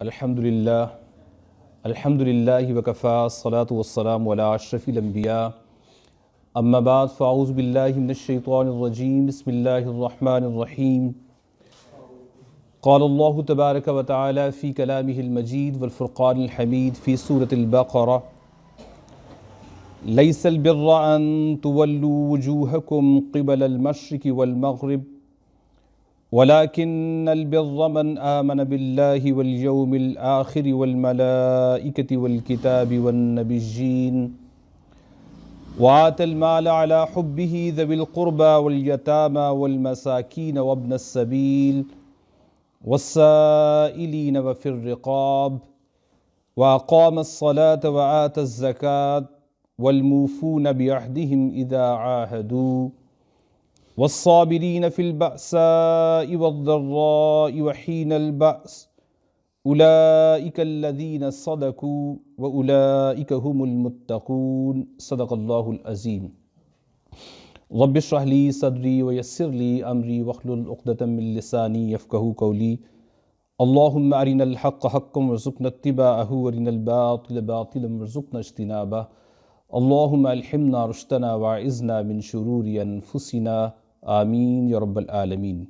الحمدللہ وکفی الصلاۃ والسلام علی اشرف الانبیاء اما بعد فاعوذ باللہ من الشیطان الرجیم بسم اللہ الرحمن الرحیم قال اللہ تبارک و تعالی فی کلامہ المجید والفرقان الحمید فی سورة البقرہ لیس البر ان تولوا وجوہکم قبل المشرق والمغرب ولكن البر من آمن بالله واليوم الآخر والملائكة والكتاب والنبيين وآتى المال على حبه ذوي القربى واليتامى والمساكين وابن السبيل والسائلين وفي الرقاب وأقام الصلاة وآتى الزكاة والموفون بعهدهم إذا عاهدوا والصابرين في البأساء والضراء وحين البأس أولئك الذين صدقوا وأولئك هم المتقون صدق الله العظيم رب اشرح لي صدري ويسر لي أمري واحلل عقدة من لساني يفقهوا قولي اللهم أرنا الحق حقا وارزقنا اتباعه وارنا الباطل باطلا وارزقنا اجتنابه اللهم ألهمنا رشدنا واعذنا من شرور أنفسنا آمین یا رب العالمین۔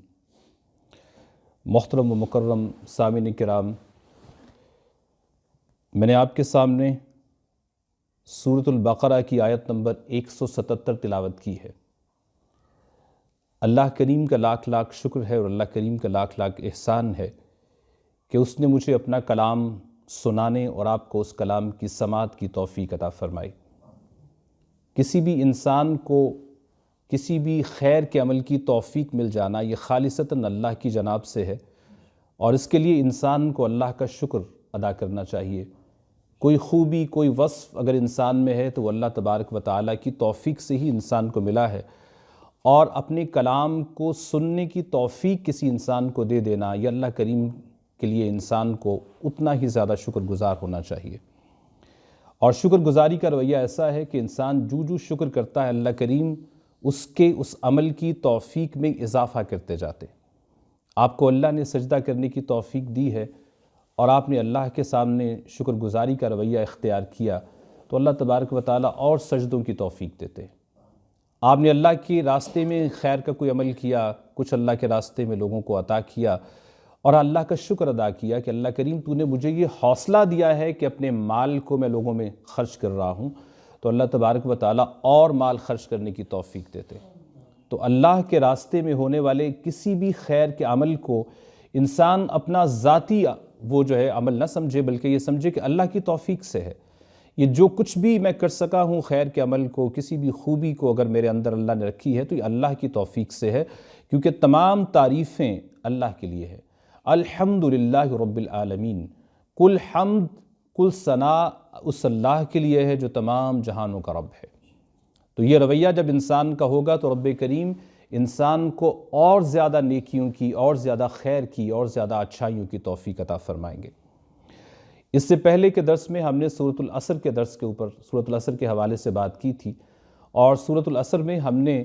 محترم و مکرم سامعین کرام، میں نے آپ کے سامنے سورۃ البقرہ کی آیت نمبر 177 تلاوت کی ہے۔ اللہ کریم کا لاکھ لاکھ شکر ہے اور اللہ کریم کا لاکھ لاکھ احسان ہے کہ اس نے مجھے اپنا کلام سنانے اور آپ کو اس کلام کی سماعت کی توفیق عطا فرمائی۔ کسی بھی انسان کو کسی بھی خیر کے عمل کی توفیق مل جانا یہ خالصتاً اللہ کی جناب سے ہے، اور اس کے لیے انسان کو اللہ کا شکر ادا کرنا چاہیے۔ کوئی خوبی، کوئی وصف اگر انسان میں ہے تو وہ اللہ تبارک و تعالیٰ کی توفیق سے ہی انسان کو ملا ہے، اور اپنے کلام کو سننے کی توفیق کسی انسان کو دے دینا یہ اللہ کریم کے لیے انسان کو اتنا ہی زیادہ شکر گزار ہونا چاہیے۔ اور شکر گزاری کا رویہ ایسا ہے کہ انسان جو شکر کرتا ہے اللہ کریم اس عمل کی توفیق میں اضافہ کرتے جاتے۔ آپ کو اللہ نے سجدہ کرنے کی توفیق دی ہے اور آپ نے اللہ کے سامنے شکر گزاری کا رویہ اختیار کیا تو اللہ تبارک و تعالیٰ اور سجدوں کی توفیق دیتے ہیں۔ آپ نے اللہ کے راستے میں خیر کا کوئی عمل کیا، کچھ اللہ کے راستے میں لوگوں کو عطا کیا اور اللہ کا شکر ادا کیا کہ اللہ کریم تو نے مجھے یہ حوصلہ دیا ہے کہ اپنے مال کو میں لوگوں میں خرچ کر رہا ہوں، تو اللہ تبارک و تعالیٰ اور مال خرچ کرنے کی توفیق دیتے۔ تو اللہ کے راستے میں ہونے والے کسی بھی خیر کے عمل کو انسان اپنا ذاتی وہ جو ہے عمل نہ سمجھے، بلکہ یہ سمجھے کہ اللہ کی توفیق سے ہے۔ یہ جو کچھ بھی میں کر سکا ہوں خیر کے عمل کو، کسی بھی خوبی کو اگر میرے اندر اللہ نے رکھی ہے تو یہ اللہ کی توفیق سے ہے، کیونکہ تمام تعریفیں اللہ کے لیے ہے۔ الحمدللہ رب العالمین، کل حمد کل ثنا اس اللہ کے لیے ہے جو تمام جہانوں کا رب ہے۔ تو یہ رویہ جب انسان کا ہوگا تو رب کریم انسان کو اور زیادہ نیکیوں کی، اور زیادہ خیر کی، اور زیادہ اچھائیوں کی توفیق عطا فرمائیں گے۔ اس سے پہلے کے درس میں ہم نے سورۃ العصر کے درس کے اوپر سورۃ العصر کے حوالے سے بات کی تھی، اور سورۃ العصر میں ہم نے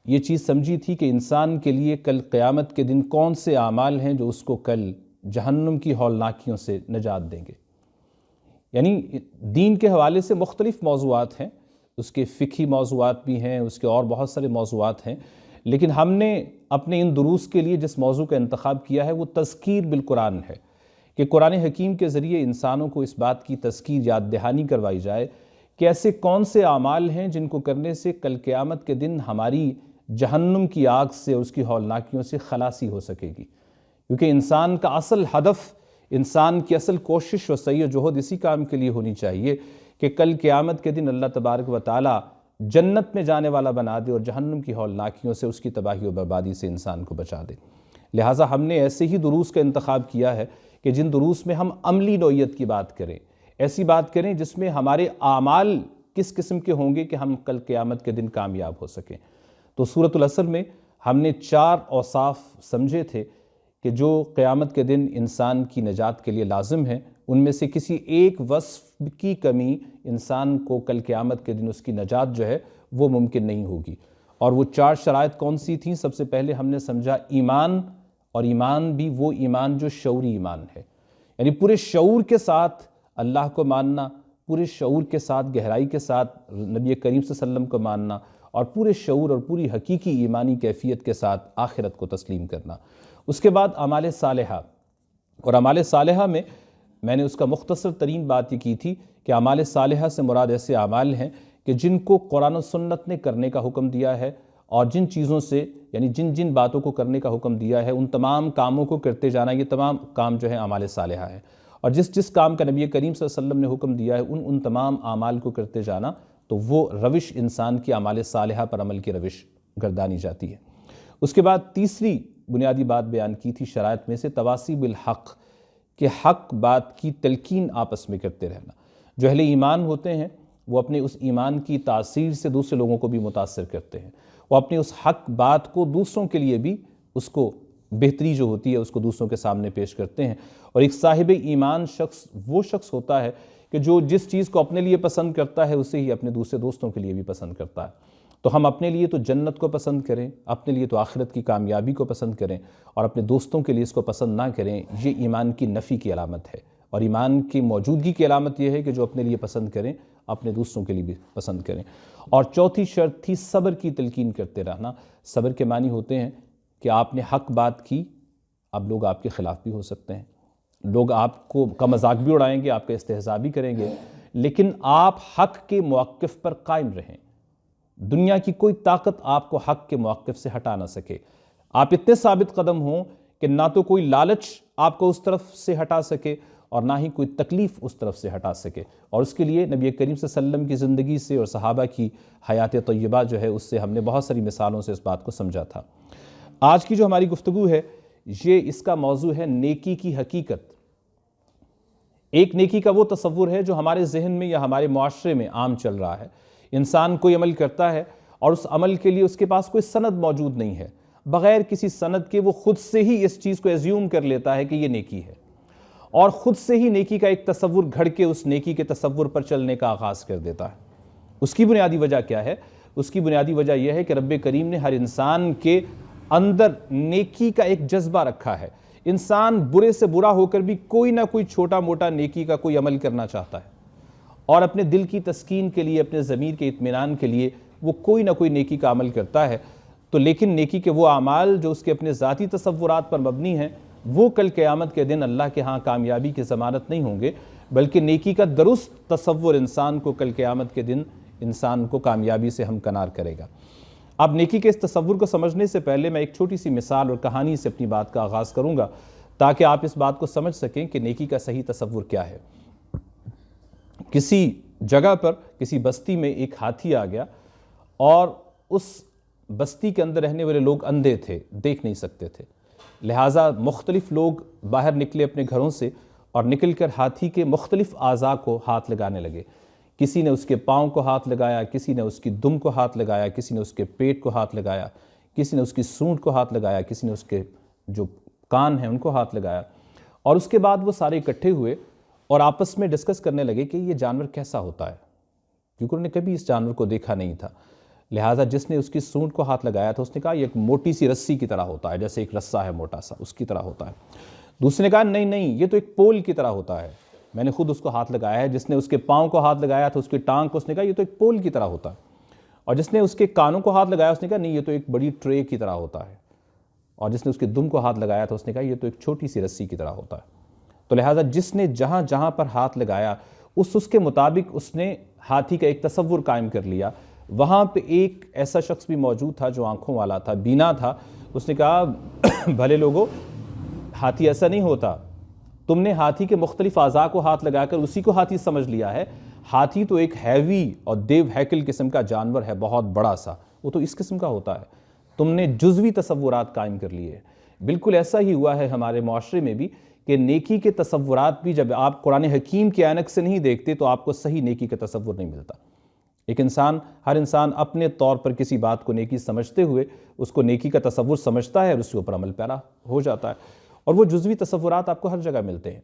یہ چیز سمجھی تھی کہ انسان کے لیے کل قیامت کے دن کون سے اعمال ہیں جو اس کو کل جہنم کی ہولناکیوں سے نجات دیں گے۔ یعنی دین کے حوالے سے مختلف موضوعات ہیں، اس کے فقہی موضوعات بھی ہیں، اس کے اور بہت سارے موضوعات ہیں، لیکن ہم نے اپنے ان دروس کے لیے جس موضوع کا انتخاب کیا ہے وہ تذکیر بالقرآن ہے، کہ قرآن حکیم کے ذریعے انسانوں کو اس بات کی تذکیر یاد دہانی کروائی جائے کہ ایسے کون سے اعمال ہیں جن کو کرنے سے کل قیامت کے دن ہماری جہنم کی آگ سے اور اس کی ہولناکیوں سے خلاصی ہو سکے گی۔ کیونکہ انسان کا اصل ہدف، انسان کی اصل کوشش و سعی و جہد اسی کام کے لیے ہونی چاہیے کہ کل قیامت کے دن اللہ تبارک و تعالیٰ جنت میں جانے والا بنا دے اور جہنم کی ہولناکیوں سے، اس کی تباہی و بربادی سے انسان کو بچا دے۔ لہٰذا ہم نے ایسے ہی دروس کا انتخاب کیا ہے کہ جن دروس میں ہم عملی نوعیت کی بات کریں، ایسی بات کریں جس میں ہمارے اعمال کس قسم کے ہوں گے کہ ہم کل قیامت کے دن کامیاب ہو سکیں۔ تو سورۃ العصر میں ہم نے 4 اوصاف سمجھے تھے کہ جو قیامت کے دن انسان کی نجات کے لیے لازم ہیں، ان میں سے کسی ایک وصف کی کمی انسان کو کل قیامت کے دن اس کی نجات جو ہے وہ ممکن نہیں ہوگی۔ اور وہ 4 شرائط کون سی تھیں؟ سب سے پہلے ہم نے سمجھا ایمان، اور ایمان بھی وہ ایمان جو شعوری ایمان ہے، یعنی پورے شعور کے ساتھ اللہ کو ماننا، پورے شعور کے ساتھ گہرائی کے ساتھ نبی کریم صلی اللہ علیہ وسلم کو ماننا، اور پورے شعور اور پوری حقیقی ایمانی کیفیت کے ساتھ آخرت کو تسلیم کرنا۔ اس کے بعد اعمال صالحہ، اور اعمال صالحہ میں نے اس کا مختصر ترین بات یہ کی تھی کہ اعمال صالحہ سے مراد ایسے اعمال ہیں کہ جن کو قرآن و سنت نے کرنے کا حکم دیا ہے، اور جن چیزوں سے یعنی جن باتوں کو کرنے کا حکم دیا ہے ان تمام کاموں کو کرتے جانا، یہ تمام کام جو ہے اعمال صالحہ ہے۔ اور جس کام کا نبی کریم صلی اللہ علیہ وسلم نے حکم دیا ہے ان تمام اعمال کو کرتے جانا، تو وہ روش انسان کی اعمال صالحہ پر عمل کی روش گردانی جاتی ہے۔ اس کے بعد تیسری بنیادی بات بیان کی تھی شرائط میں سے تواصی بالحق، کہ حق بات کی تلقین آپس میں کرتے رہنا۔ جو اہل ایمان ہوتے ہیں وہ اپنے اس ایمان کی تاثیر سے دوسرے لوگوں کو بھی متاثر کرتے ہیں، وہ اپنے اس حق بات کو دوسروں کے لیے بھی اس کو بہتری جو ہوتی ہے اس کو دوسروں کے سامنے پیش کرتے ہیں۔ اور ایک صاحب ایمان شخص وہ شخص ہوتا ہے کہ جو جس چیز کو اپنے لیے پسند کرتا ہے اسے ہی اپنے دوسرے دوستوں کے لیے بھی پسند کرتا ہے۔ تو ہم اپنے لیے تو جنت کو پسند کریں، اپنے لیے تو آخرت کی کامیابی کو پسند کریں، اور اپنے دوستوں کے لیے اس کو پسند نہ کریں، یہ ایمان کی نفی کی علامت ہے۔ اور ایمان کی موجودگی کی علامت یہ ہے کہ جو اپنے لیے پسند کریں اپنے دوسروں کے لیے بھی پسند کریں۔ اور چوتھی شرط تھی صبر کی تلقین کرتے رہنا۔ صبر کے معنی ہوتے ہیں کہ آپ نے حق بات کی، اب لوگ آپ کے خلاف بھی ہو سکتے ہیں، لوگ آپ کا مذاق بھی اڑائیں گے، آپ کا استہزاء بھی کریں گے، لیکن آپ حق کے موقف پر قائم رہیں۔ دنیا کی کوئی طاقت آپ کو حق کے موقف سے ہٹا نہ سکے۔ آپ اتنے ثابت قدم ہوں کہ نہ تو کوئی لالچ آپ کو اس طرف سے ہٹا سکے اور نہ ہی کوئی تکلیف اس طرف سے ہٹا سکے۔ اور اس کے لیے نبی کریم صلی اللہ علیہ وسلم کی زندگی سے اور صحابہ کی حیات طیبہ جو ہے اس سے ہم نے بہت ساری مثالوں سے اس بات کو سمجھا تھا۔ آج کی جو ہماری گفتگو ہے یہ اس کا موضوع ہے نیکی کی حقیقت۔ ایک نیکی کا وہ تصور ہے جو ہمارے ذہن میں یا ہمارے معاشرے میں عام چل رہا ہے۔ انسان کوئی عمل کرتا ہے اور اس عمل کے لیے اس کے پاس کوئی سند موجود نہیں ہے، بغیر کسی سند کے وہ خود سے ہی اس چیز کو ایزیوم کر لیتا ہے کہ یہ نیکی ہے، اور خود سے ہی نیکی کا ایک تصور گھڑ کے اس نیکی کے تصور پر چلنے کا آغاز کر دیتا ہے۔ اس کی بنیادی وجہ کیا ہے؟ اس کی بنیادی وجہ یہ ہے کہ رب کریم نے ہر انسان کے اندر نیکی کا ایک جذبہ رکھا ہے۔ انسان برے سے برا ہو کر بھی کوئی نہ کوئی چھوٹا موٹا نیکی کا کوئی عمل کرنا چاہتا ہے، اور اپنے دل کی تسکین کے لیے، اپنے ضمیر کے اطمینان کے لیے وہ کوئی نہ کوئی نیکی کا عمل کرتا ہے۔ تو لیکن نیکی کے وہ اعمال جو اس کے اپنے ذاتی تصورات پر مبنی ہیں وہ کل قیامت کے دن اللہ کے ہاں کامیابی کی ضمانت نہیں ہوں گے، بلکہ نیکی کا درست تصور انسان کو کل قیامت کے دن انسان کو کامیابی سے ہمکنار کرے گا۔ اب نیکی کے اس تصور کو سمجھنے سے پہلے میں ایک چھوٹی سی مثال اور کہانی سے اپنی بات کا آغاز کروں گا تاکہ آپ اس بات کو سمجھ سکیں کہ نیکی کا صحیح تصور کیا ہے۔ کسی جگہ پر کسی بستی میں ایک ہاتھی آ گیا، اور اس بستی کے اندر رہنے والے لوگ اندھے تھے، دیکھ نہیں سکتے تھے، لہٰذا مختلف لوگ باہر نکلے اپنے گھروں سے اور نکل کر ہاتھی کے مختلف اعضاء کو ہاتھ لگانے لگے۔ کسی نے اس کے پاؤں کو ہاتھ لگایا، کسی نے اس کی دم کو ہاتھ لگایا، کسی نے اس کے پیٹ کو ہاتھ لگایا، کسی نے اس کی سونڈ کو ہاتھ لگایا، کسی نے اس کے جو کان ہیں ان کو ہاتھ لگایا۔ اور اس کے بعد وہ سارے اکٹھے ہوئے اور آپس میں ڈسکس کرنے لگے کہ یہ جانور کیسا ہوتا ہے، کیونکہ انہوں نے کبھی اس جانور کو دیکھا نہیں تھا۔ لہٰذا جس نے اس کی سونڈ کو ہاتھ لگایا تھا اس نے کہا یہ ایک موٹی سی رسی کی طرح ہوتا ہے، جیسے ایک رسہ ہے موٹا سا، اس کی طرح ہوتا ہے۔ دوسرے نے کہا نہیں یہ تو ایک پول کی طرح ہوتا ہے، میں نے خود اس کو ہاتھ لگایا ہے۔ جس نے اس کے پاؤں کو ہاتھ لگایا تھا، اس کی ٹانگ کو، اس نے کہا یہ تو ایک پول کی طرح ہوتا ہے۔ اور جس نے اس کے کانوں کو ہاتھ لگایا اس نے کہا نہیں یہ تو ایک بڑی ٹرے کی طرح ہوتا ہے۔ اور جس نے اس کے دم کو ہاتھ لگایا تھا اس نے کہا یہ تو ایک چھوٹی سی رسی کی طرح ہوتا ہے۔ تو لہٰذا جس نے جہاں جہاں پر ہاتھ لگایا اس کے مطابق اس نے ہاتھی کا ایک تصور قائم کر لیا۔ وہاں پہ ایک ایسا شخص بھی موجود تھا جو آنکھوں والا تھا، بینا تھا۔ اس نے کہا بھلے لوگوں، ہاتھی ایسا نہیں ہوتا، تم نے ہاتھی کے مختلف اعضاء کو ہاتھ لگا کر اسی کو ہاتھی سمجھ لیا ہے۔ ہاتھی تو ایک ہیوی اور دیو ہیکل قسم کا جانور ہے، بہت بڑا سا، وہ تو اس قسم کا ہوتا ہے۔ تم نے جزوی تصورات قائم کر لیے۔ بالکل ایسا ہی ہوا ہے ہمارے معاشرے میں بھی کہ نیکی کے تصورات بھی جب آپ قرآن حکیم کے عینک سے نہیں دیکھتے تو آپ کو صحیح نیکی کا تصور نہیں ملتا۔ ایک انسان، ہر انسان اپنے طور پر کسی بات کو نیکی سمجھتے ہوئے اس کو نیکی کا تصور سمجھتا ہے اور اس کے اوپر عمل پیرا ہو جاتا ہے، اور وہ جزوی تصورات آپ کو ہر جگہ ملتے ہیں۔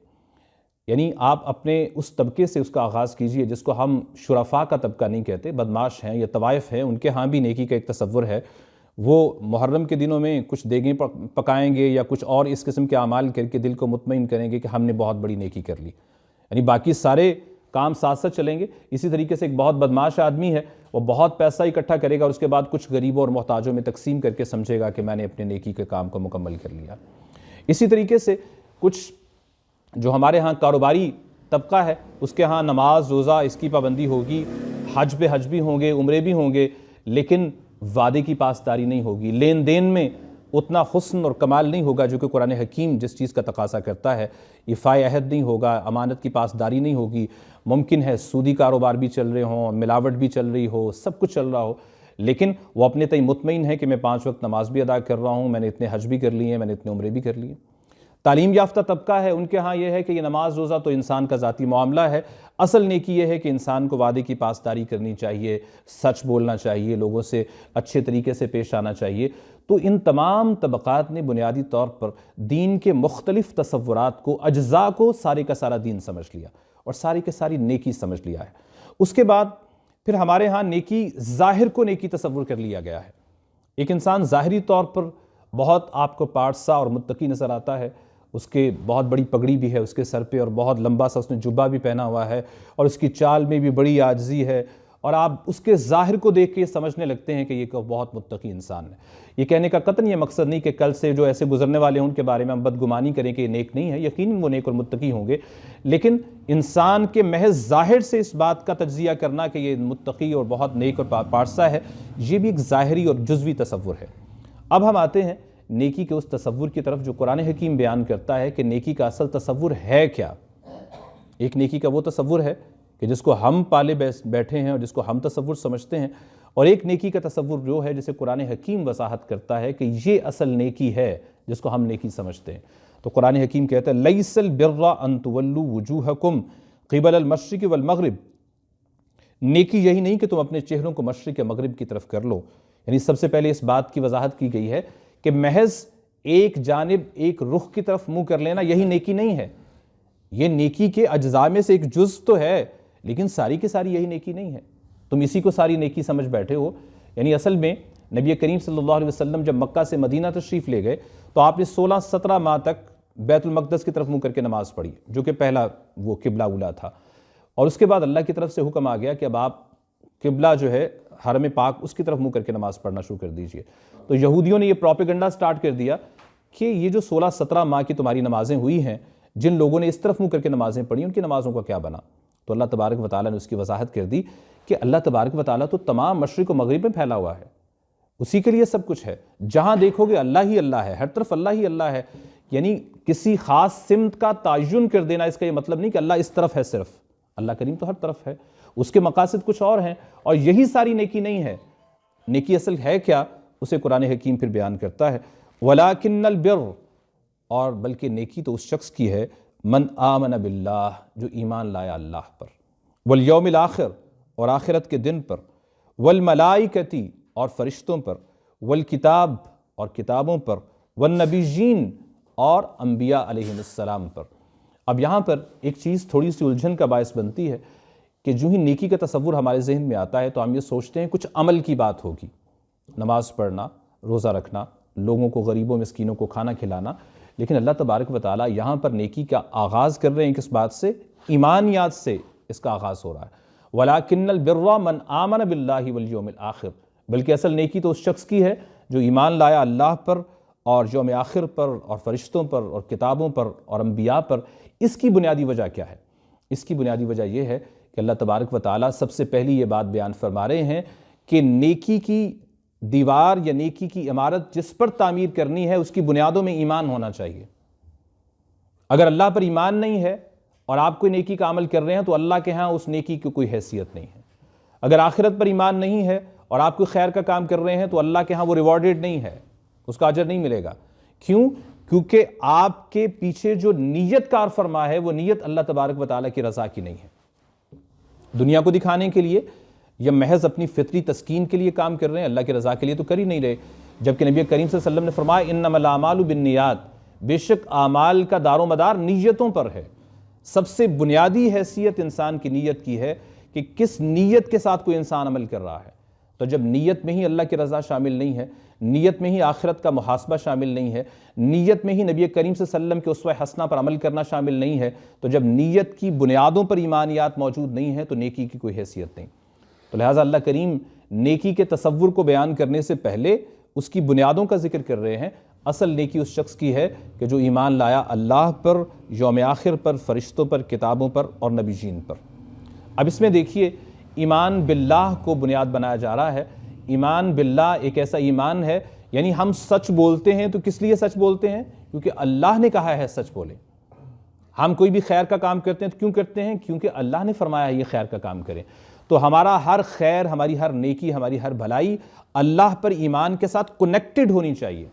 یعنی آپ اپنے اس طبقے سے اس کا آغاز کیجئے جس کو ہم شرفاء کا طبقہ نہیں کہتے، بدماش ہیں یا طوائف ہیں، ان کے ہاں بھی نیکی کا ایک تصور ہے۔ وہ محرم کے دنوں میں کچھ دیگیں پکائیں گے یا کچھ اور اس قسم کے اعمال کر کے دل کو مطمئن کریں گے کہ ہم نے بہت بڑی نیکی کر لی، یعنی باقی سارے کام ساتھ ساتھ چلیں گے۔ اسی طریقے سے ایک بہت بدمعاش آدمی ہے، وہ بہت پیسہ اکٹھا کرے گا اور اس کے بعد کچھ غریبوں اور محتاجوں میں تقسیم کر کے سمجھے گا کہ میں نے اپنے نیکی کے کام کو مکمل کر لیا۔ اسی طریقے سے کچھ جو ہمارے ہاں کاروباری طبقہ ہے، اس کے ہاں نماز روزہ اس کی پابندی ہوگی، حج پہ حج بھی ہوں گے، عمرے بھی ہوں گے، لیکن وعدے کی پاسداری نہیں ہوگی، لین دین میں اتنا حسن اور کمال نہیں ہوگا جو کہ قرآن حکیم جس چیز کا تقاضا کرتا ہے۔ ایفائے عہد نہیں ہوگا، امانت کی پاسداری نہیں ہوگی۔ ممکن ہے سودی کاروبار بھی چل رہے ہوں، ملاوٹ بھی چل رہی ہو، سب کچھ چل رہا ہو، لیکن وہ اپنے تئیں مطمئن ہے کہ میں 5 وقت نماز بھی ادا کر رہا ہوں، میں نے اتنے حج بھی کر لیے ہیں، میں نے اتنے عمرے بھی کر لیے۔ تعلیم یافتہ طبقہ ہے، ان کے ہاں یہ ہے کہ یہ نماز روزہ تو انسان کا ذاتی معاملہ ہے، اصل نیکی یہ ہے کہ انسان کو وعدے کی پاسداری کرنی چاہیے، سچ بولنا چاہیے، لوگوں سے اچھے طریقے سے پیش آنا چاہیے۔ تو ان تمام طبقات نے بنیادی طور پر دین کے مختلف تصورات کو، اجزاء کو سارے کا سارا دین سمجھ لیا اور ساری کے ساری نیکی سمجھ لیا ہے۔ اس کے بعد پھر ہمارے ہاں نیکی، ظاہر کو نیکی تصور کر لیا گیا ہے۔ ایک انسان ظاہری طور پر بہت آپ کو پارسا اور متقی نظر آتا ہے، اس کے بہت بڑی پگڑی بھی ہے اس کے سر پہ اور بہت لمبا سا اس نے جبہ بھی پہنا ہوا ہے اور اس کی چال میں بھی بڑی عاجزی ہے، اور آپ اس کے ظاہر کو دیکھ کے سمجھنے لگتے ہیں کہ یہ بہت متقی انسان ہے۔ یہ کہنے کا قطعاً یہ مقصد نہیں کہ کل سے جو ایسے گزرنے والے ہیں ان کے بارے میں ہم بدگمانی کریں کہ یہ نیک نہیں ہے، یقیناً وہ نیک اور متقی ہوں گے، لیکن انسان کے محض ظاہر سے اس بات کا تجزیہ کرنا کہ یہ متقی اور بہت نیک اور پارسا ہے، یہ بھی ایک ظاہری اور جزوی تصور ہے۔ اب ہم آتے ہیں نیکی کے اس تصور کی طرف جو قرآن حکیم بیان کرتا ہے کہ نیکی کا اصل تصور ہے کیا۔ ایک نیکی کا وہ تصور ہے کہ جس کو ہم پالے بیٹھے ہیں اور جس کو ہم تصور سمجھتے ہیں، اور ایک نیکی کا تصور جو ہے جسے قرآن حکیم وضاحت کرتا ہے کہ یہ اصل نیکی ہے جس کو ہم نیکی سمجھتے ہیں۔ تو قرآن حکیم کہتا ہے لَيْسَ الْبِرَّ أَن تُوَلُّوا وُجُوهَكُمْ قِبَلَ الْمَشْرِقِ وَالْمَغْرِبِ، نیکی یہی نہیں کہ تم اپنے چہروں کو مشرق یا مغرب کی طرف کر لو، یعنی سب سے پہلے اس بات کی وضاحت کی گئی ہے کہ محض ایک جانب ایک رخ کی طرف منہ کر لینا یہی نیکی نہیں ہے۔ یہ نیکی کے اجزاء میں سے ایک جز تو ہے، لیکن ساری کی ساری یہی نیکی نہیں ہے۔ تم اسی کو ساری نیکی سمجھ بیٹھے ہو، یعنی اصل میں نبی کریم صلی اللہ علیہ وسلم جب مکہ سے مدینہ تشریف لے گئے تو آپ نے 16-17 ماہ تک بیت المقدس کی طرف منہ کر کے نماز پڑھی، جو کہ پہلا وہ قبلہ اولا تھا، اور اس کے بعد اللہ کی طرف سے حکم آ گیا کہ اب آپ قبلہ جو ہے حرم پاک اس کی طرف منہ کر کے نماز پڑھنا شروع کر دیجئے۔ تو یہودیوں نے یہ پروپیگنڈا سٹارٹ کر دیا کہ یہ جو 16-17 ماہ کی تمہاری نمازیں ہوئی ہیں، جن لوگوں نے اس طرف منہ کر کے نمازیں پڑھی ان کی نمازوں کا کیا بنا؟ تو اللہ تبارک و تعالیٰ نے اس کی وضاحت کر دی کہ اللہ تبارک و تعالیٰ تو تمام مشرق و مغرب میں پھیلا ہوا ہے، اسی کے لیے سب کچھ ہے، جہاں دیکھو گے اللہ ہی اللہ ہے، ہر طرف اللہ ہی اللہ ہے۔ یعنی کسی خاص سمت کا تعین کر دینا اس کا یہ مطلب نہیں کہ اللہ اس طرف ہے، صرف اللہ کریم تو ہر طرف ہے، اس کے مقاصد کچھ اور ہیں، اور یہی ساری نیکی نہیں ہے۔ نیکی اصل ہے کیا، اسے قرآن حکیم پھر بیان کرتا ہے وَلَكِنَّ الْبِرُّ، اور بلکہ نیکی تو اس شخص کی ہے من آمن باللہ، جو ایمان لایا اللہ پر، والیوم الآخر، اور آخرت کے دن پر، والملائکتی، اور فرشتوں پر، والکتاب، اور کتابوں پر، والنبیین، اور انبیاء علیہ السلام پر۔ اب یہاں پر ایک چیز تھوڑی سی الجھن کا باعث بنتی ہے کہ جو ہی نیکی کا تصور ہمارے ذہن میں آتا ہے تو ہم یہ سوچتے ہیں کچھ عمل کی بات ہوگی، نماز پڑھنا، روزہ رکھنا، لوگوں کو، غریبوں مسکینوں کو کھانا کھلانا، لیکن اللہ تبارک و تعالیٰ یہاں پر نیکی کا آغاز کر رہے ہیں کس بات سے؟ ایمانیات سے اس کا آغاز ہو رہا ہے۔ وَلَكِنَّ الْبِرَّ مَنْ آمَنَ بِاللَّهِ وَالْيَوْمِ الْآخِرِ، بلکہ اصل نیکی تو اس شخص کی ہے جو ایمان لایا اللہ پر اور یوم آخر پر اور فرشتوں پر اور کتابوں پر اور انبیاء پر۔ اس کی بنیادی وجہ کیا ہے؟ اس کی بنیادی وجہ یہ ہے کہ اللہ تبارک و تعالیٰ سب سے پہلی یہ بات بیان فرما رہے ہیں کہ نیکی کی دیوار یا نیکی کی عمارت جس پر تعمیر کرنی ہے اس کی بنیادوں میں ایمان ہونا چاہیے۔ اگر اللہ پر ایمان نہیں ہے اور آپ کوئی نیکی کا عمل کر رہے ہیں تو اللہ کے ہاں اس نیکی کی کوئی حیثیت نہیں ہے۔ اگر آخرت پر ایمان نہیں ہے اور آپ کوئی خیر کا کام کر رہے ہیں تو اللہ کے ہاں وہ ریوارڈڈ نہیں ہے، اس کا اجر نہیں ملے گا۔ کیوں؟ کیونکہ آپ کے پیچھے جو نیت کار فرما ہے وہ نیت اللہ تبارک و تعالیٰ کی رضا کی نہیں ہے، دنیا کو دکھانے کے لیے یا محض اپنی فطری تسکین کے لیے کام کر رہے ہیں، اللہ کی رضا کے لیے تو کر ہی نہیں رہے۔ جبکہ نبی کریم صلی اللہ علیہ وسلم نے فرمایا انما الاعمال بالنیات، بے شک اعمال کا دار و مدار نیتوں پر ہے۔ سب سے بنیادی حیثیت انسان کی نیت کی ہے کہ کس نیت کے ساتھ کوئی انسان عمل کر رہا ہے۔ تو جب نیت میں ہی اللہ کی رضا شامل نہیں ہے، نیت میں ہی آخرت کا محاسبہ شامل نہیں ہے، نیت میں ہی نبی کریم صلی اللہ علیہ وسلم کے اسوہ حسنہ پر عمل کرنا شامل نہیں ہے، تو جب نیت کی بنیادوں پر ایمانیات موجود نہیں ہیں تو نیکی کی کوئی حیثیت نہیں۔ تو لہٰذا اللہ کریم نیکی کے تصور کو بیان کرنے سے پہلے اس کی بنیادوں کا ذکر کر رہے ہیں۔ اصل نیکی اس شخص کی ہے کہ جو ایمان لایا اللہ پر، یوم آخر پر، فرشتوں پر، کتابوں پر اور نبیین پر۔ اب اس میں دیکھیے ایمان باللہ کو بنیاد بنایا جا رہا ہے۔ ایمان باللہ ایک ایسا ایمان ہے، یعنی ہم سچ بولتے ہیں تو کس لیے سچ بولتے ہیں؟ کیونکہ اللہ نے کہا ہے سچ بولیں۔ ہم کوئی بھی خیر کا کام کرتے ہیں تو کیوں کرتے ہیں؟ کیونکہ اللہ نے فرمایا ہے یہ خیر کا کام کریں۔ تو ہمارا ہر خیر، ہماری ہر نیکی، ہماری ہر بھلائی اللہ پر ایمان کے ساتھ کنیکٹڈ ہونی چاہیے۔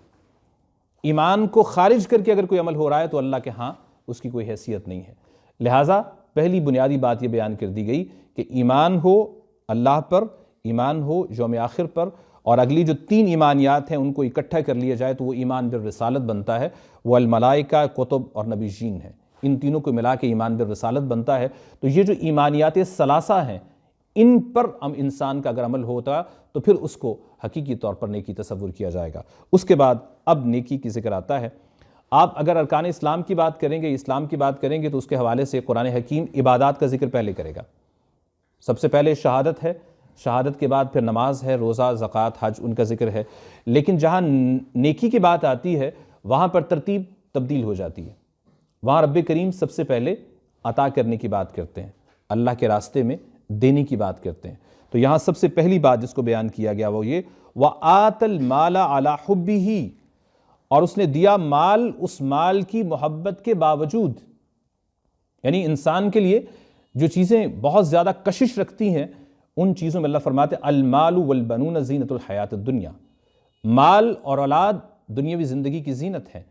ایمان کو خارج کر کے اگر کوئی عمل ہو رہا ہے تو اللہ کے ہاں اس کی کوئی حیثیت نہیں ہے۔ لہٰذا پہلی بنیادی بات یہ بیان کر دی گئی کہ ایمان ہو اللہ پر، ایمان ہو یوم آخر پر، اور اگلی جو 3 ایمانیات ہیں ان کو اکٹھا کر لیا جائے تو وہ ایمان بالرسالت بنتا ہے، وہ الملائکہ، کتب اور نبیین ہے۔ ان تینوں کو ملا کے ایمان بالرسالت بنتا ہے۔ تو یہ جو ایمانیات ثلاثہ ہیں ان پر انسان کا اگر عمل ہوتا تو پھر اس کو حقیقی طور پر نیکی تصور کیا جائے گا۔ اس کے بعد اب نیکی کی ذکر آتا ہے۔ آپ اگر ارکان اسلام کی بات کریں گے، اسلام کی بات کریں گے تو اس کے حوالے سے قرآن حکیم عبادات کا ذکر پہلے کرے گا۔ سب سے پہلے شہادت ہے، شہادت کے بعد پھر نماز ہے، روزہ، زکوٰۃ، حج، ان کا ذکر ہے۔ لیکن جہاں نیکی کی بات آتی ہے وہاں پر ترتیب تبدیل ہو جاتی ہے۔ وہاں رب کریم سب سے پہلے عطا کرنے کی بات کرتے ہیں، اللہ کے راستے میں دینے کی بات کرتے ہیں۔ تو یہاں سب سے پہلی بات جس کو بیان کیا گیا وہ یہ وَآتَ الْمَالَ عَلَى حُبِّهِ، اور اس نے دیا مال اس مال کی محبت کے باوجود۔ یعنی انسان کے لیے جو چیزیں بہت زیادہ کشش رکھتی ہیں ان چیزوں میں اللہ فرماتے ہیں المال والبنون زینت الحیات الدنیا، مال اور اولاد دنیاوی زندگی کی زینت ہے۔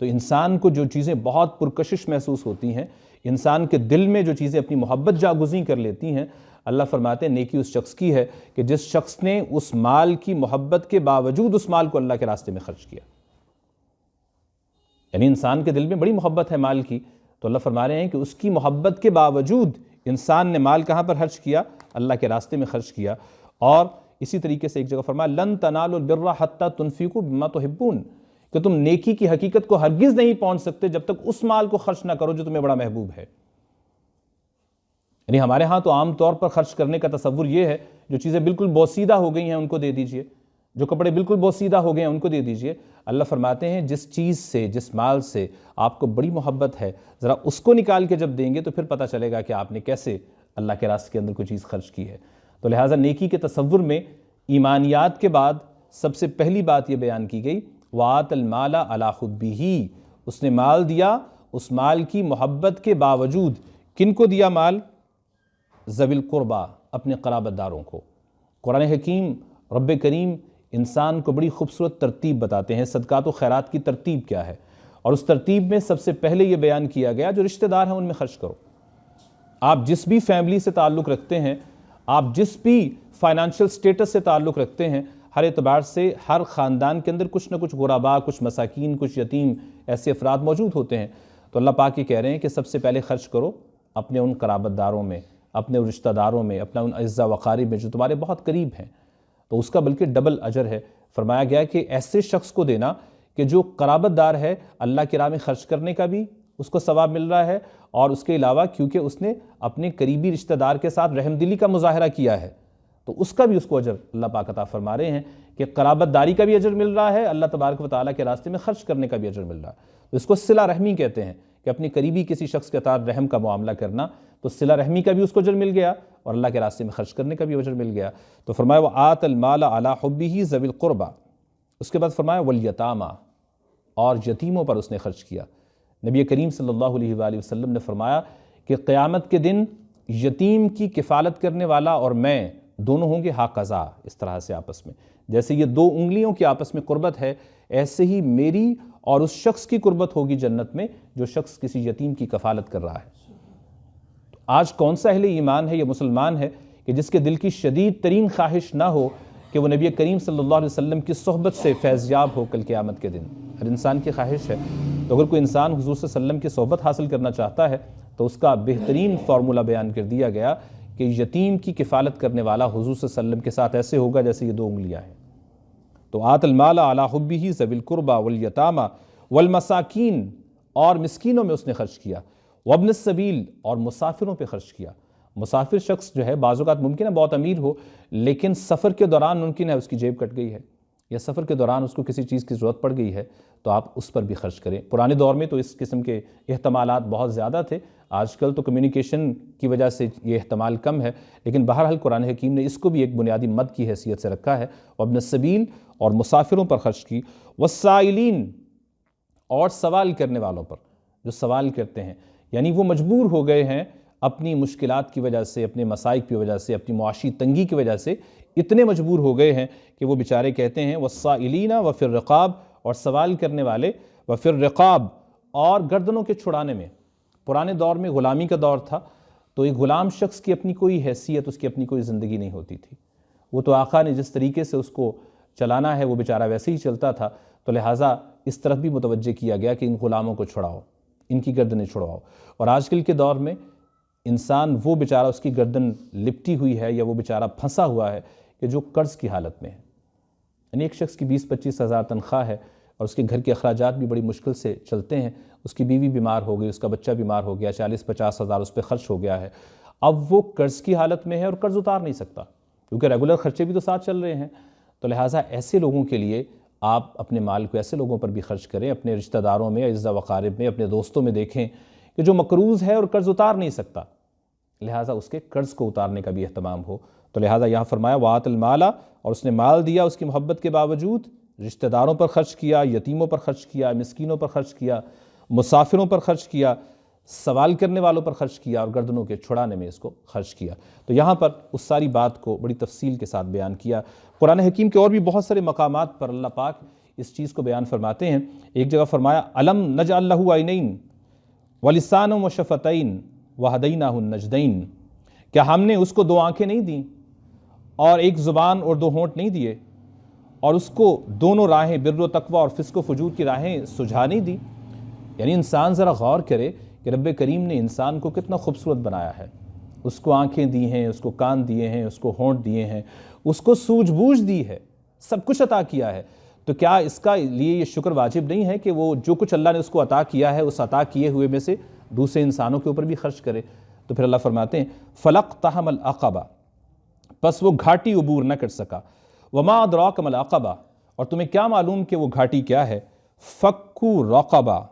تو انسان کو جو چیزیں بہت پرکشش محسوس ہوتی ہیں، انسان کے دل میں جو چیزیں اپنی محبت جاگزیں کر لیتی ہیں، اللہ فرماتے ہیں نیکی اس شخص کی ہے کہ جس شخص نے اس مال کی محبت کے باوجود اس مال کو اللہ کے راستے میں خرچ کیا۔ یعنی انسان کے دل میں بڑی محبت ہے مال کی، تو اللہ فرما رہے ہیں کہ اس کی محبت کے باوجود انسان نے مال کہاں پر خرچ کیا؟ اللہ کے راستے میں خرچ کیا۔ اور اسی طریقے سے ایک جگہ فرمایا لن تنالوا البر حتی تنفقوا مما تحبون، کہ تم نیکی کی حقیقت کو ہرگز نہیں پہنچ سکتے جب تک اس مال کو خرچ نہ کرو جو تمہیں بڑا محبوب ہے۔ یعنی ہمارے ہاں تو عام طور پر خرچ کرنے کا تصور یہ ہے جو چیزیں بالکل بوسیدہ ہو گئی ہیں ان کو دے دیجئے، جو کپڑے بالکل بوسیدہ ہو گئے ہیں ان کو دے دیجئے۔ اللہ فرماتے ہیں جس چیز سے، جس مال سے آپ کو بڑی محبت ہے، ذرا اس کو نکال کے جب دیں گے تو پھر پتہ چلے گا کہ آپ نے کیسے اللہ کے راستے کے اندر کوئی چیز خرچ کی ہے۔ تو لہٰذا نیکی کے تصور میں ایمانیات کے بعد سب سے پہلی بات یہ بیان کی گئی وَآتَ الْمَالَ عَلَى حُبِّهِ، اس نے مال دیا اس مال کی محبت کے باوجود۔ کن کو دیا مال؟ ذوی القربہ، اپنے قرابت داروں کو۔ قرآن حکیم رب کریم انسان کو بڑی خوبصورت ترتیب بتاتے ہیں صدقات و خیرات کی ترتیب کیا ہے، اور اس ترتیب میں سب سے پہلے یہ بیان کیا گیا جو رشتہ دار ہیں ان میں خرچ کرو۔ آپ جس بھی فیملی سے تعلق رکھتے ہیں، آپ جس بھی فائنانشل سٹیٹس سے تعلق رکھتے ہیں، ہر اعتبار سے ہر خاندان کے اندر کچھ نہ کچھ غرباء، کچھ مساکین، کچھ یتیم ایسے افراد موجود ہوتے ہیں۔ تو اللہ پاک یہ کہہ رہے ہیں کہ سب سے پہلے خرچ کرو اپنے ان قرابت داروں میں، اپنے رشتہ داروں میں، اپنا ان اعزاء وقارب میں جو تمہارے بہت قریب ہیں، تو اس کا بلکہ ڈبل اجر ہے۔ فرمایا گیا کہ ایسے شخص کو دینا کہ جو قرابت دار ہے، اللہ کی راہ میں خرچ کرنے کا بھی اس کو ثواب مل رہا ہے، اور اس کے علاوہ کیونکہ اس نے اپنے قریبی رشتہ دار کے ساتھ رحم دلی کا مظاہرہ کیا ہے تو اس کا بھی اس کو اجر اللہ پاک عطا فرما رہے ہیں کہ قرابت داری کا بھی اجر مل رہا ہے، اللہ تبارک و تعالیٰ کے راستے میں خرچ کرنے کا بھی اجر مل رہا ہے۔ تو اس کو صلہ رحمی کہتے ہیں کہ اپنی قریبی کسی شخص کے ساتھ رحم کا معاملہ کرنا، تو صلہ رحمی کا بھی اس کو اجر مل گیا اور اللہ کے راستے میں خرچ کرنے کا بھی اجر مل گیا۔ تو فرمایا وَآتَ الْمَالَ عَلَى حُبِّهِ ذَوِي الْقُرْبَى، اس کے بعد فرمایا وَالْيَتَامَى، اور یتیموں پر اس نے خرچ کیا۔ نبی کریم صلی اللہ علیہ وآلہ وسلم نے فرمایا کہ قیامت کے دن یتیم کی کفالت کرنے والا اور میں دونوں ہوں گے ہاقضا، اس طرح سے آپس میں جیسے یہ دو انگلیوں کی آپس میں قربت ہے، ایسے ہی میری اور اس شخص کی قربت ہوگی جنت میں جو شخص کسی یتیم کی کفالت کر رہا ہے۔ تو آج کون سا اہل ایمان ہے، یہ مسلمان ہے کہ جس کے دل کی شدید ترین خواہش نہ ہو کہ وہ نبی کریم صلی اللہ علیہ وسلم کی صحبت سے فیضیاب ہو کل قیامت کے دن؟ ہر انسان کی خواہش ہے۔ تو اگر کوئی انسان حضور صلی اللہ علیہ وسلم کی صحبت حاصل کرنا چاہتا ہے تو اس کا بہترین فارمولہ بیان کر دیا گیا کہ یتیم کی کفالت کرنے والا حضور صلی اللہ علیہ وسلم کے ساتھ ایسے ہوگا جیسے یہ دو انگلیاں ہیں۔ تو آت المال علی حبہ ذوی القربى والیتامى والمساکین، اور مسکینوں میں اس نے خرچ کیا، وابن السبیل، اور مسافروں پہ خرچ کیا۔ مسافر شخص جو ہے بعض اوقات ممکن ہے بہت امیر ہو، لیکن سفر کے دوران ممکن ہے اس کی جیب کٹ گئی ہے، یا سفر کے دوران اس کو کسی چیز کی ضرورت پڑ گئی ہے، تو آپ اس پر بھی خرچ کریں۔ پرانے دور میں تو اس قسم کے احتمالات بہت زیادہ تھے، آج کل تو کمیونیکیشن کی وجہ سے یہ احتمال کم ہے، لیکن بہرحال قرآن حکیم نے اس کو بھی ایک بنیادی مد کی حیثیت سے رکھا ہے۔ وابن السبیل، اور مسافروں پر خرچ کی، والسائلین، اور سوال کرنے والوں پر، جو سوال کرتے ہیں، یعنی وہ مجبور ہو گئے ہیں اپنی مشکلات کی وجہ سے، اپنے مسائل کی وجہ سے، اپنی معاشی تنگی کی وجہ سے اتنے مجبور ہو گئے ہیں کہ وہ بیچارے کہتے ہیں والسائلین وفی الرقاب، اور سوال کرنے والے، وفی الرقاب، اور گردنوں کے چھڑانے میں۔ پرانے دور میں غلامی کا دور تھا، تو ایک غلام شخص کی اپنی کوئی حیثیت، اس کی اپنی کوئی زندگی نہیں ہوتی تھی، وہ تو آقا نے جس طریقے سے اس کو چلانا ہے وہ بیچارہ ویسے ہی چلتا تھا، تو لہٰذا اس طرف بھی متوجہ کیا گیا کہ ان غلاموں کو چھڑاؤ، ان کی گردنیں چھڑواؤ۔ اور آج کل کے دور میں انسان وہ بیچارہ، اس کی گردن لپٹی ہوئی ہے یا وہ بیچارہ پھنسا ہوا ہے کہ جو قرض کی حالت میں ہے، یعنی ایک شخص کی 20-25 ہزار تنخواہ ہے اور اس کے گھر کے اخراجات بھی بڑی مشکل سے چلتے ہیں، اس کی بیوی بیمار ہو گئی، اس کا بچہ بیمار ہو گیا، 40-50 ہزار اس پہ خرچ ہو گیا ہے، اب وہ قرض کی حالت میں ہے اور قرض اتار نہیں سکتا، کیونکہ ریگولر خرچے بھی تو ساتھ چل رہے ہیں۔ تو لہٰذا ایسے لوگوں کے لیے آپ اپنے مال کو ایسے لوگوں پر بھی خرچ کریں، اپنے رشتہ داروں میں، اعزا وقارب میں، اپنے دوستوں میں دیکھیں کہ جو مقروض ہے اور قرض اتار نہیں سکتا، لہٰذا اس کے قرض کو اتارنے کا بھی اہتمام ہو۔ تو لہٰذا یہاں فرمایا وآت المال، اور اس نے مال دیا اس کی محبت کے باوجود، رشتہ داروں پر خرچ کیا، یتیموں پر خرچ کیا، مسکینوں پر خرچ کیا، مسافروں پر خرچ کیا، سوال کرنے والوں پر خرچ کیا، اور گردنوں کے چھڑانے میں اس کو خرچ کیا۔ تو یہاں پر اس ساری بات کو بڑی تفصیل کے ساتھ بیان کیا۔ قرآن حکیم کے اور بھی بہت سارے مقامات پر اللہ پاک اس چیز کو بیان فرماتے ہیں۔ ایک جگہ فرمایا الم نجعل لہ عینین ولسانا وشفتین وہدیناہ النجدین، کیا ہم نے اس کو 2 آنکھیں نہیں دیں اور ایک زبان اور 2 ہونٹ نہیں دیے، اور اس کو دونوں راہیں بر و تقوی اور فسق و فجور کی راہیں سجھا نہیں دی؟ یعنی انسان ذرا غور کرے کہ رب کریم نے انسان کو کتنا خوبصورت بنایا ہے، اس کو آنکھیں دی ہیں، اس کو کان دیے ہیں، اس کو ہونٹ دیے ہیں، اس کو سوجھ بوجھ دی ہے، سب کچھ عطا کیا ہے، تو کیا اس کا لیے یہ شکر واجب نہیں ہے کہ وہ جو کچھ اللہ نے اس کو عطا کیا ہے اس عطا کیے ہوئے میں سے دوسرے انسانوں کے اوپر بھی خرچ کرے؟ تو پھر اللہ فرماتے ہیں فَلَقْتَحَمَ الْعَقَبَةَ، پس وہ گھاٹی عبور نہ کر سکا، وَمَا أَدْرَاكَ مَا الْعَقَبَةُ، اور تمہیں کیا معلوم کہ وہ گھاٹی کیا ہے، فَكُّ رَقَبَةٍ،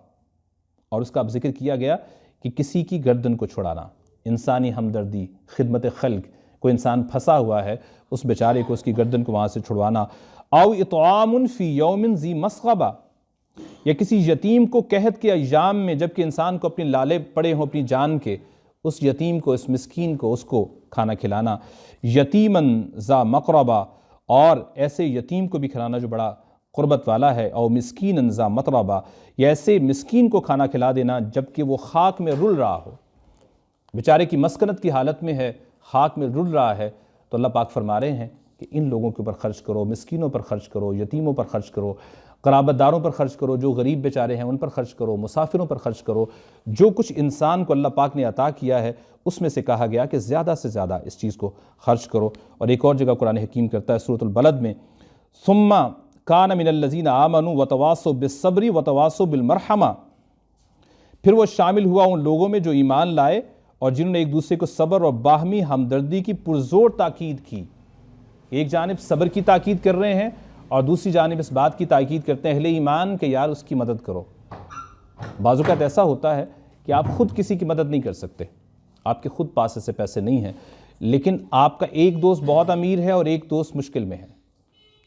اور اس کا اب ذکر کیا گیا کہ کسی کی گردن کو چھڑانا، انسانی ہمدردی، خدمت خلق، کوئی انسان پھنسا ہوا ہے اس بیچارے کو، اس کی گردن کو وہاں سے چھڑوانا، او اطعام فی یوم ذی مسغبہ، یا کسی یتیم کو قحط کے ایام میں جب کہ انسان کو اپنے لالے پڑے ہوں اپنی جان کے، اس یتیم کو، اس مسکین کو، اس کو کھانا کھلانا، یتیمن ذا مقربہ، اور ایسے یتیم کو بھی کھلانا جو بڑا قربت والا ہے، او مسکین ذا متربہ، یا ایسے مسکین کو کھانا کھلا دینا جبکہ وہ خاک میں رل رہا ہو، بیچارے کی مسکنت کی حالت میں ہے، خاک میں رل رہا ہے، تو اللہ پاک فرما رہے ہیں کہ ان لوگوں کے اوپر خرچ کرو، مسکینوں پر خرچ کرو، یتیموں پر خرچ کرو، قرابت داروں پر خرچ کرو، جو غریب بیچارے ہیں ان پر خرچ کرو، مسافروں پر خرچ کرو، جو کچھ انسان کو اللہ پاک نے عطا کیا ہے اس میں سے کہا گیا کہ زیادہ سے زیادہ اس چیز کو خرچ کرو۔ اور ایک اور جگہ قرآن حکیم کرتا ہے سورۃ البلد میں ثم کان من الذین آمنوا وتواصوا بالصبر وتواصوا بالمرحمہ، پھر وہ شامل ہوا ان لوگوں میں جو ایمان لائے اور جنہوں نے ایک دوسرے کو صبر اور باہمی ہمدردی کی پرزور تاکید کی۔ ایک جانب صبر کی تاکید کر رہے ہیں اور دوسری جانب اس بات کی تاکید کرتے ہیں اہل ایمان کہ یار اس کی مدد کرو۔ بعض اوقات ایسا ہوتا ہے کہ آپ خود کسی کی مدد نہیں کر سکتے، آپ کے خود پاس ایسے پیسے نہیں ہیں، لیکن آپ کا ایک دوست بہت امیر ہے اور ایک دوست مشکل میں ہے،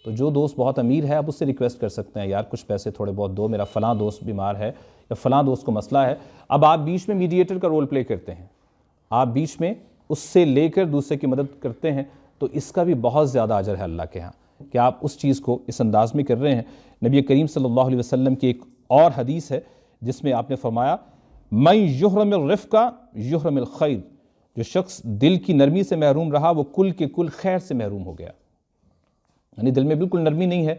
تو جو دوست بہت امیر ہے آپ اس سے ریکویسٹ کر سکتے ہیں یار کچھ پیسے تھوڑے بہت دو، میرا فلاں دوست بیمار ہے یا فلاں دوست کو مسئلہ ہے۔ اب آپ بیچ میں میڈیٹر کا رول پلے کرتے ہیں، آپ بیچ میں اس سے لے کر دوسرے کی مدد کرتے ہیں، تو اس کا بھی بہت زیادہ اجر ہے اللہ کے ہاں کہ آپ اس چیز کو اس انداز میں کر رہے ہیں۔ نبی کریم صلی اللہ علیہ وسلم کی ایک اور حدیث ہے جس میں آپ نے فرمایا من یحرم الرفق یحرم الخیر، جو شخص دل کی نرمی سے محروم رہا وہ کل کے کل خیر سے محروم ہو گیا۔ یعنی دل میں بالکل نرمی نہیں ہے،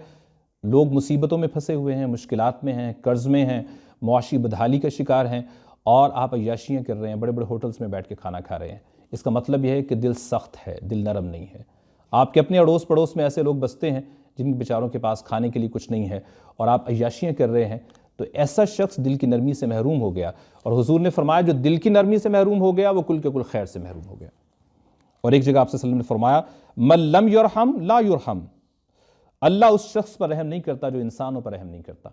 لوگ مصیبتوں میں پھنسے ہوئے ہیں، مشکلات میں ہیں، قرض میں ہیں، معاشی بدحالی کا شکار ہیں، اور آپ عیاشیاں کر رہے ہیں، بڑے بڑے ہوٹلز میں بیٹھ کے کھانا کھا رہے ہیں۔ اس کا مطلب یہ ہے کہ دل سخت ہے، دل نرم نہیں ہے۔ آپ کے اپنے اڑوس پڑوس میں ایسے لوگ بستے ہیں جن بیچاروں کے پاس کھانے کے لیے کچھ نہیں ہے اور آپ عیاشیاں کر رہے ہیں، تو ایسا شخص دل کی نرمی سے محروم ہو گیا، اور حضور نے فرمایا جو دل کی نرمی سے محروم ہو گیا وہ کل کے کل خیر سے محروم ہو گیا۔ اور ایک جگہ آپ صلی اللہ علیہ وسلم نے فرمایا من لم یرحم لا یرحم، اللہ اس شخص پر رحم نہیں کرتا جو انسانوں پر رحم نہیں کرتا۔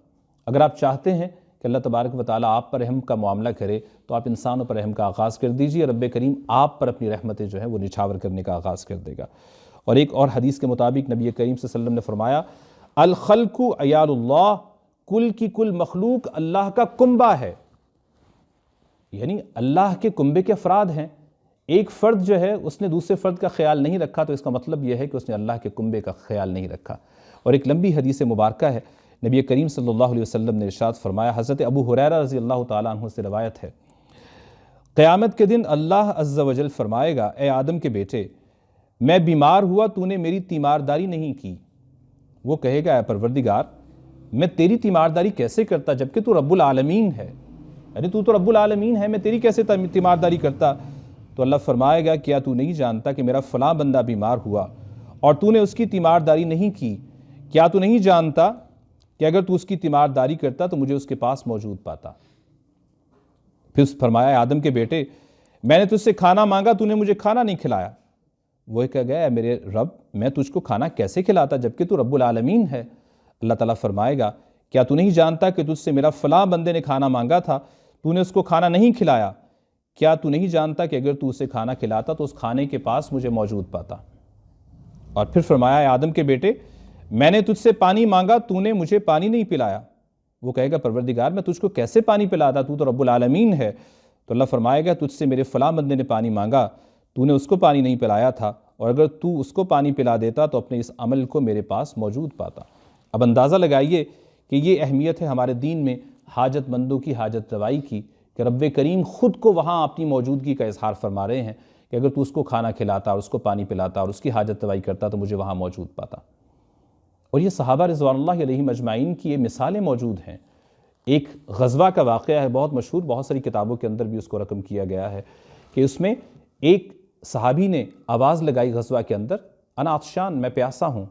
اگر آپ چاہتے ہیں کہ اللہ تبارک و تعالیٰ آپ پر رحم کا معاملہ کرے تو آپ انسانوں پر رحم کا آغاز کر دیجئے، رب کریم آپ پر اپنی رحمتیں جو ہیں وہ نچھاور کرنے کا آغاز کر دے گا۔ اور ایک اور حدیث کے مطابق نبی کریم صلی اللہ علیہ وسلم نے فرمایا الخلق عیال اللہ، کل کی کل مخلوق اللہ کا کنبہ ہے، یعنی اللہ کے کنبے کے افراد ہیں۔ ایک فرد جو ہے اس نے دوسرے فرد کا خیال نہیں رکھا تو اس کا مطلب یہ ہے کہ اس نے اللہ کے کنبے کا خیال نہیں رکھا۔ اور ایک لمبی حدیث مبارکہ ہے، نبی کریم صلی اللہ علیہ وسلم نے ارشاد فرمایا، حضرت ابو ہریرہ رضی اللہ تعالیٰ عنہ سے روایت ہے، قیامت کے دن اللہ عز و جل فرمائے گا اے آدم کے بیٹے، میں بیمار ہوا تو نے میری تیمارداری نہیں کی۔ وہ کہے گا اے پروردگار میں تیری تیمارداری کیسے کرتا جبکہ تو رب العالمین ہے، یعنی تو رب العالمین ہے، میں تیری کیسے تیمارداری کرتا؟ تو اللہ فرمائے گا کیا تو نہیں جانتا کہ میرا فلاں بندہ بیمار ہوا اور تو نے اس کی تیمارداری نہیں کی؟ کیا تو نہیں جانتا کہ اگر تو اس کی تیمارداری کرتا تو مجھے اس کے پاس موجود پاتا؟ پھر فرمایا آدم کے بیٹے میں نے تجھ سے کھانا مانگا تو نے مجھے کھانا نہیں کھلایا۔ وہ کہہ گیا اے میرے رب میں تجھ کو کھانا کیسے کھلاتا جبکہ تو رب العالمین ہے؟ اللہ تعالیٰ فرمائے گا کیا تو نہیں جانتا کہ تجھ سے میرا فلاں بندے نے کھانا مانگا تھا تو نے اس کو کھانا نہیں کھلایا؟ کیا تو نہیں جانتا کہ اگر تو اسے کھانا کھلاتا تو اس کھانے کے پاس مجھے موجود پاتا؟ اور پھر فرمایا اے آدم کے بیٹے میں نے تجھ سے پانی مانگا تو نے مجھے پانی نہیں پلایا۔ وہ کہے گا پروردگار میں تجھ کو کیسے پانی پلاتا، تو رب العالمین ہے۔ تو اللہ فرمائے گا تجھ سے میرے فلاں بندے نے پانی مانگا تو نے اس کو پانی نہیں پلایا تھا، اور اگر تو اس کو پانی پلا دیتا تو اپنے اس عمل کو میرے پاس موجود پاتا۔ اب اندازہ لگائیے کہ یہ اہمیت ہے ہمارے دین میں حاجت مندوں کی حاجت روائی کی، کہ رب کریم خود کو وہاں اپنی موجودگی کا اظہار فرما رہے ہیں کہ اگر تو اس کو کھانا کھلاتا اور اس کو پانی پلاتا اور اس کی حاجت روائی کرتا تو مجھے وہاں موجود پاتا۔ اور یہ صحابہ رضوان اللہ علیہم اجمعین کی یہ مثالیں موجود ہیں۔ ایک غزوہ کا واقعہ ہے بہت مشہور، بہت ساری کتابوں کے اندر بھی اس کو رقم کیا گیا ہے، کہ اس میں ایک صحابی نے آواز لگائی غزوہ کے اندر انا عطشان، میں پیاسا ہوں،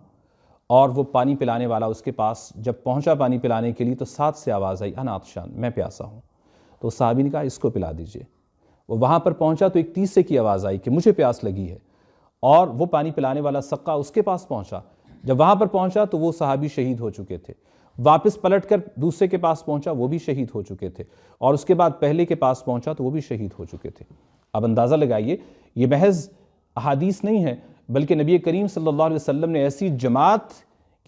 اور وہ پانی پلانے والا اس کے پاس جب پہنچا پانی پلانے کے لیے تو ساتھ سے آواز آئی انا عطشان، میں پیاسا ہوں۔ تو صحابی نے کہا اس کو پلا دیجئے۔ وہ وہاں پر پہنچا تو ایک تیسرے کی آواز آئی کہ مجھے پیاس لگی ہے، اور وہ پانی پلانے والا سقا اس کے پاس پہنچا۔ جب وہاں پر پہنچا تو وہ صحابی شہید ہو چکے تھے، واپس پلٹ کر دوسرے کے پاس پہنچا وہ بھی شہید ہو چکے تھے، اور اس کے بعد پہلے کے پاس پہنچا تو وہ بھی شہید ہو چکے تھے۔ اب اندازہ لگائیے یہ محض احادیث نہیں ہے بلکہ نبی کریم صلی اللہ علیہ وسلم نے ایسی جماعت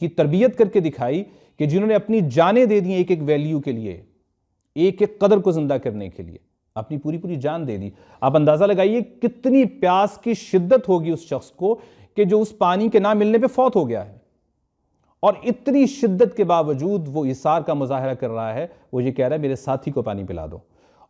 کی تربیت کر کے دکھائی کہ جنہوں نے اپنی جانیں دے دیں ایک ایک ویلیو کے لیے، ایک ایک قدر کو زندہ کرنے کے لیے اپنی پوری پوری جان دے دی۔ آپ اندازہ لگائیے کتنی پیاس کی شدت ہوگی اس شخص کو کہ جو اس پانی کے نہ ملنے پہ فوت ہو گیا ہے، اور اتنی شدت کے باوجود وہ اصرار کا مظاہرہ کر رہا ہے، وہ یہ کہہ رہا ہے میرے ساتھی کو پانی پلا دو،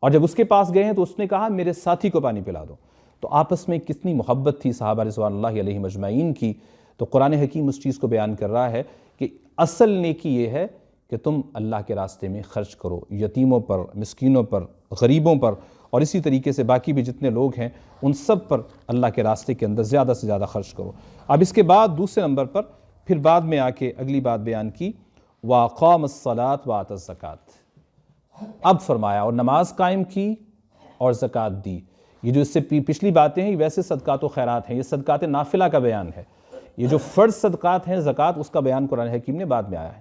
اور جب اس کے پاس گئے ہیں تو اس نے کہا میرے ساتھی کو پانی پلا دو۔ تو آپس میں کتنی محبت تھی صحابہ رضوان اللہ علیہم اجمعین کی۔ تو قرآن حکیم اس چیز کو بیان کر رہا ہے کہ اصل نیکی یہ ہے کہ تم اللہ کے راستے میں خرچ کرو، یتیموں پر، مسکینوں پر، غریبوں پر، اور اسی طریقے سے باقی بھی جتنے لوگ ہیں ان سب پر اللہ کے راستے کے اندر زیادہ سے زیادہ خرچ کرو۔ اب اس کے بعد دوسرے نمبر پر پھر بعد میں آ کے اگلی بات بیان کی وَأَقَامَ الصَّلَاةَ وَآتَى الزَّكَاةَ، اب فرمایا اور نماز قائم کی اور زکوٰۃ دی۔ یہ جو اس سے پچھلی باتیں ہیں یہ ویسے صدقات و خیرات ہیں، یہ صدقات نافلہ کا بیان ہے۔ یہ جو فرض صدقات ہیں زکوٰۃ، اس کا بیان قرآن حکیم نے بعد میں آیا ہے۔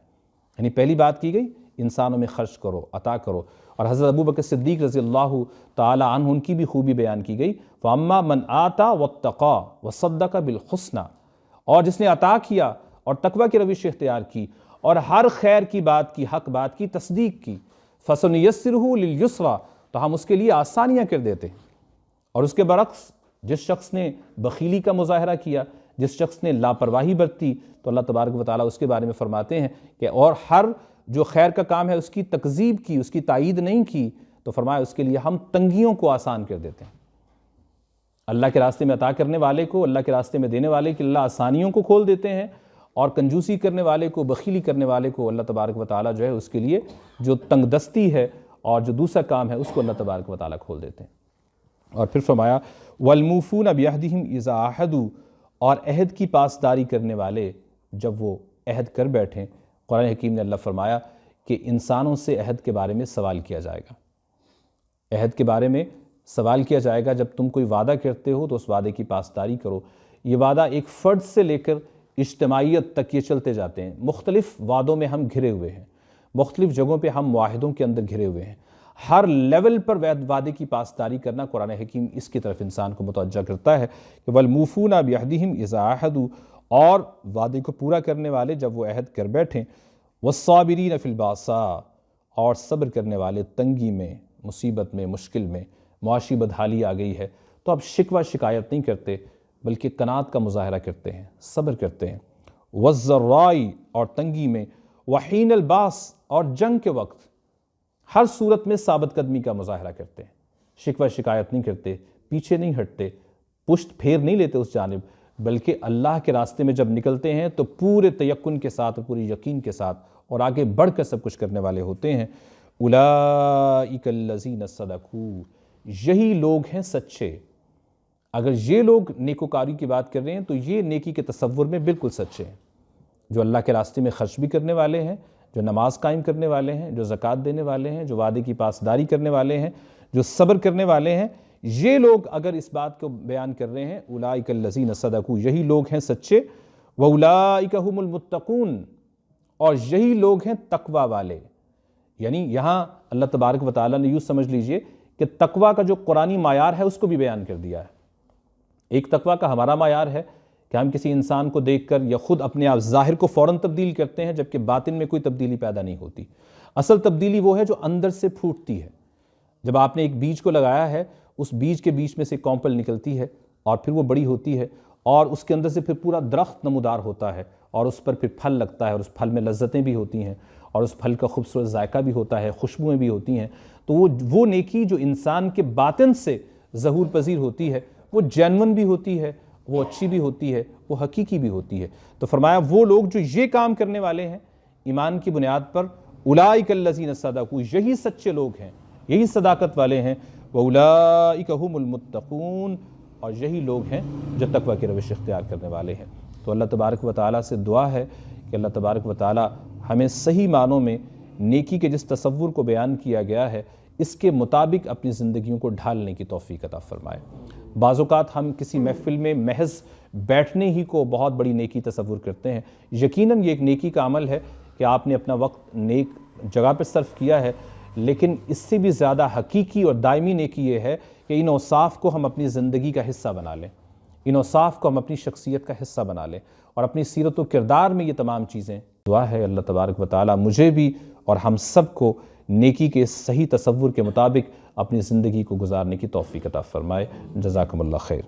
یعنی پہلی بات کی گئی انسانوں میں خرچ کرو، عطا کرو، اور حضرت ابوبکر صدیق رضی اللہ تعالی عنہ ان کی بھی خوبی بیان کی گئی، فَأَمَّا مَنْ آتَى وَاتَّقَى وَصَدَّقَ بِالْحُسْنَى، اور جس نے عطا کیا اور تقوی کی روش اختیار کی اور ہر خیر کی بات کی، حق بات کی تصدیق کی، فَسَنُيَسِّرُهُ لِلْيُسْرَى، تو ہم اس کے لیے آسانیاں کر دیتے ہیں۔ اور اس کے برعکس جس شخص نے بخیلی کا مظاہرہ کیا، جس شخص نے لاپرواہی برتی، تو اللہ تبارک و تعالیٰ اس کے بارے میں فرماتے ہیں کہ اور ہر جو خیر کا کام ہے اس کی تکذیب کی، اس کی تائید نہیں کی، تو فرمایا اس کے لیے ہم تنگیوں کو آسان کر دیتے ہیں۔ اللہ کے راستے میں عطا کرنے والے کو، اللہ کے راستے میں دینے والے کی اللہ آسانیوں کو کھول دیتے ہیں، اور کنجوسی کرنے والے کو، بخیلی کرنے والے کو اللہ تبارک و تعالیٰ جو ہے اس کے لیے جو تنگ دستی ہے اور جو دوسرا کام ہے اس کو اللہ تبارک و تعالیٰ کھول دیتے ہیں۔ اور پھر فرمایا وَالْمُوفُونَ بِعَهْدِهِمْ إِذَا عَاهَدُوا، اور عہد کی پاسداری کرنے والے جب وہ عہد کر بیٹھیں، قرآن حکیم نے اللہ فرمایا کہ انسانوں سے عہد کے بارے میں سوال کیا جائے گا۔ عہد کے بارے میں سوال کیا جائے گا۔ جب تم کوئی وعدہ کرتے ہو تو اس وعدے کی پاسداری کرو۔ یہ وعدہ ایک فرد سے لے کر اجتماعیت تک یہ چلتے جاتے ہیں۔ مختلف وعدوں میں ہم گھرے ہوئے ہیں، مختلف جگہوں پہ ہم معاہدوں کے اندر گھرے ہوئے ہیں۔ ہر لیول پر وعدے کی پاسداری کرنا، قرآن حکیم اس کی طرف انسان کو متوجہ کرتا ہے کہ وَالْمُوفُونَ بِعَهْدِهِمْ إِذَا عَاهَدُوا، اور وعدے کو پورا کرنے والے جب وہ عہد کر بیٹھیں، وَالصَّابِرِينَ فِي الْبَأْسَاءِ، اور صبر کرنے والے تنگی میں، مصیبت میں، مشکل میں، معاشی بدحالی آ گئی ہے تو اب شکوہ شکایت نہیں کرتے بلکہ قناعت کا مظاہرہ کرتے ہیں، صبر کرتے ہیں۔ وَالضَّرَّاءِ، اور تنگی میں، وَحِينَ الْبَأْسِ، اور جنگ کے وقت ہر صورت میں ثابت قدمی کا مظاہرہ کرتے ہیں، شکوہ شکایت نہیں کرتے، پیچھے نہیں ہٹتے، پشت پھیر نہیں لیتے اس جانب، بلکہ اللہ کے راستے میں جب نکلتے ہیں تو پورے تیقن کے ساتھ، پورے یقین کے ساتھ اور آگے بڑھ کر سب کچھ کرنے والے ہوتے ہیں۔ اولئک الذین صدقوا، یہی لوگ ہیں سچے۔ اگر یہ لوگ نیکوکاری کی بات کر رہے ہیں تو یہ نیکی کے تصور میں بالکل سچے ہیں، جو اللہ کے راستے میں خرچ بھی کرنے والے ہیں، جو نماز قائم کرنے والے ہیں، جو زکوٰۃ دینے والے ہیں، جو وعدے کی پاسداری کرنے والے ہیں، جو صبر کرنے والے ہیں، یہ لوگ اگر اس بات کو بیان کر رہے ہیں، اولئک الذین صدقوا، یہی لوگ ہیں سچے، واولئک هم المتقون، اور یہی لوگ ہیں تقوی والے۔ یعنی یہاں اللہ تبارک و تعالیٰ نے یوں سمجھ لیجئے کہ تقوی کا جو قرآنی معیار ہے اس کو بھی بیان کر دیا ہے۔ ایک تقوی کا ہمارا معیار ہے کہ ہم کسی انسان کو دیکھ کر یا خود اپنے آپ ظاہر کو فوراً تبدیل کرتے ہیں جبکہ باطن میں کوئی تبدیلی پیدا نہیں ہوتی۔ اصل تبدیلی وہ ہے جو اندر سے پھوٹتی ہے۔ جب آپ نے ایک بیج کو لگایا ہے، اس بیج کے بیچ میں سے کونپل نکلتی ہے اور پھر وہ بڑی ہوتی ہے اور اس کے اندر سے پھر پورا درخت نمودار ہوتا ہے اور اس پر پھر پھل لگتا ہے اور اس پھل میں لذتیں بھی ہوتی ہیں اور اس پھل کا خوبصورت ذائقہ بھی ہوتا ہے، خوشبوئیں بھی ہوتی ہیں۔ تو وہ نیکی جو انسان کے باطن سے ظہور پذیر ہوتی ہے وہ جینون بھی ہوتی ہے، وہ اچھی بھی ہوتی ہے، وہ حقیقی بھی ہوتی ہے۔ تو فرمایا وہ لوگ جو یہ کام کرنے والے ہیں ایمان کی بنیاد پر، اولئک الذین صدقوا، یہی سچے لوگ ہیں، یہی صداقت والے ہیں، واولئک هم المتقون، اور یہی لوگ ہیں جو تقوی کی روش اختیار کرنے والے ہیں۔ تو اللہ تبارک و تعالیٰ سے دعا ہے کہ اللہ تبارک و تعالیٰ ہمیں صحیح معنوں میں نیکی کے جس تصور کو بیان کیا گیا ہے اس کے مطابق اپنی زندگیوں کو ڈھالنے کی توفیق عطا فرمائے۔ بعض اوقات ہم کسی محفل میں محض بیٹھنے ہی کو بہت بڑی نیکی تصور کرتے ہیں۔ یقیناً یہ ایک نیکی کا عمل ہے کہ آپ نے اپنا وقت نیک جگہ پر صرف کیا ہے، لیکن اس سے بھی زیادہ حقیقی اور دائمی نیکی یہ ہے کہ ان اوصاف کو ہم اپنی زندگی کا حصہ بنا لیں، ان اوصاف کو ہم اپنی شخصیت کا حصہ بنا لیں اور اپنی سیرت و کردار میں یہ تمام چیزیں۔ دعا ہے اللہ تبارک و تعالیٰ مجھے بھی اور ہم سب کو نیکی کے صحیح تصور کے مطابق اپنی زندگی کو گزارنے کی توفیق عطا فرمائے۔ جزاکم اللہ خیر۔